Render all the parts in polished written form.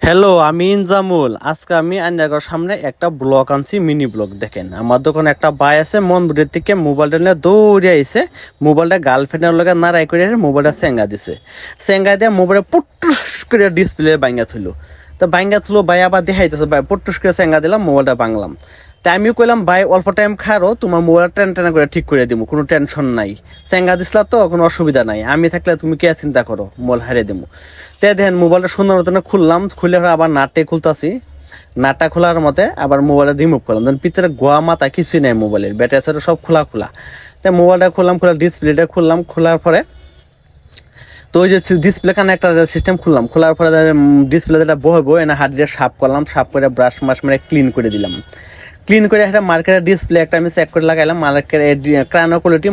Hello, আমি ইনজামুল। আজকে আমি আন্নাগর সামনে একটা ব্লগ আনছি, মিনি ব্লগ। দেখেন, আমার দোকানে একটা ভাই আছে, মন বুড়ির থেকে মোবাইলটা নিয়ে দৌড়ে আইছে। মোবাইলটা গার্লফ্রেন্ডের লগে নাড়াই করে মোবাইলটা চেঙ্গা দিছে। চেঙ্গা দিয়ে মোবাইলে পুটুস করে ডিসপ্লে ভাঙ্গা থইলো। তো ভাঙ্গা থুলো, ভাই আবার দেখাইতেছে, ভাই পুটুস করে চেঙ্গা দিলাম, মোবাইলটা ভাঙলাম। তাই আমিও কইলাম, ভাই অল্প টাইম খারো, তোমার মোবাইল টেন করে ঠিক করে দিব, কোনো টেনশন নাই। চেঙ্গা দিসলা তো, কোনো অসুবিধা নাই। আমি থাকলে তুমি কে চিন্তা করো, মোবাইল হারিয়ে দিব। তাই দেখেন, মোবাইলটা সুন্দর মতন খুললাম, খুলে আবার নাটে খুলতাছি। নাটটা খোলার মতে আবার মোবাইলটা রিমুভ করলাম। দেন ভিতরে গোয়া মাথা কিছুই নেই মোবাইলের, ব্যাটারি আছে সব খোলা খোলা। তাই মোবাইলটা খুললাম, ডিসপ্লেটা খুললাম। খোলার পরে তো ওই যে ডিসপ্লে কানেক্টার সিস্টেম খুললাম। খোলার পরে ডিসপ্লে যেটা বহবো এনে হাত দিয়ে সাফ করলাম। সাফ করে ব্রাশ মাস মেরে ক্লিন করে দিলাম। ক্লিন করে একটা মার্কেটের ডিসপ্লে একটা আমি চেক করে লাগাইলাম। মার্কেটের ক্রানো কোয়ালিটি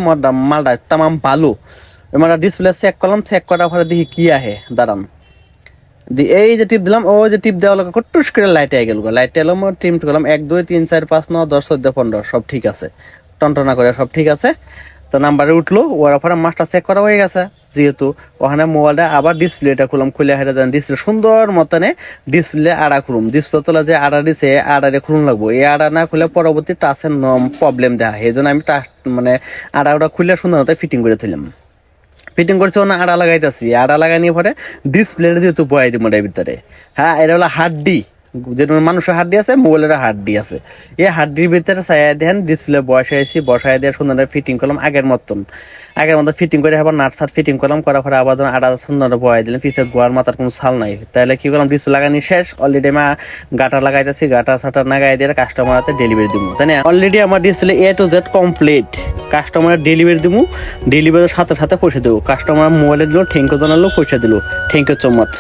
মালটা তামাম ভালো। মানে ডিসপ্লে চেক করলাম, চেক করার পরে দেখি কি আহে, দাঁড়ান। এই যে টিপ দিলাম, ও যে টিপ দেওয়া লোক টুস করে লাইটে গেল। লাইটে এলাম, টিম করলাম 1 2 3 4 5 9 10 14 15 সব ঠিক আছে। টনটনা করে সব ঠিক আছে। তো নাম্বারে উঠলো, ওর পরে মাছটা চেক করা হয়ে গেছে। যেহেতু ওখানে মোবাইলটা আবার ডিসপ্লেটা খুললাম, খুলে হেরে যান ডিসপ্লে সুন্দর মতনে ডিসপ্লে আড়া খুলুম। ডিসপ্লে তোলা যে আড়া দিছে, আড়ারে খুলুন লাগবো। এই আড়া না খুলে পরবর্তী টাচের প্রবলেম দেখা, এই জন্য আমি মানে আড়াটা খুলে সুন্দর মতো ফিটিং করে তুললাম। ফিটিং করছে না, আড়া লাগাইতেছি। আড়া লাগাই নিয়ে পরে ডিসপ্লে যেহেতু বয়াই দিব এর ভিতরে। হ্যাঁ, এটা হলো হাড্ডি, যেটা মানুষের হাড্ডি আছে, মোবাইলের হাড্ডি আছে। এই হাড্ডির ভিতরে চাইয়া দেন ডিসপ্লে বসাইছি, বসাই দিয়ে সুন্দর ফিটিং করলাম আগের মতন ফিটিং করে আবার নাট সাট ফিটিং করলাম। করার পরে আবার আড়া সুন্দর বয়াই দিলাম। পিছে গোয়ার মাথার কোনো ছাল নাই। তাহলে কি করলাম, ডিসপ্লে লাগানি শেষ। অলরেডি আমি গাটার লাগাইতেছি, গাটার সাটার লাগাই দিয়ে কাস্টমার হাতে ডেলিভারি দিব। তাই না, অলরেডি আমার display A to Z complete. কাস্টমারের ডেলিভারি দিব, ডেলিভারির সাথে সাথে পয়সা দেবো। কাস্টমার মোবাইলে দিল, থ্যাংক ইউ জানালো, পয়সা দিল। Thank you so much.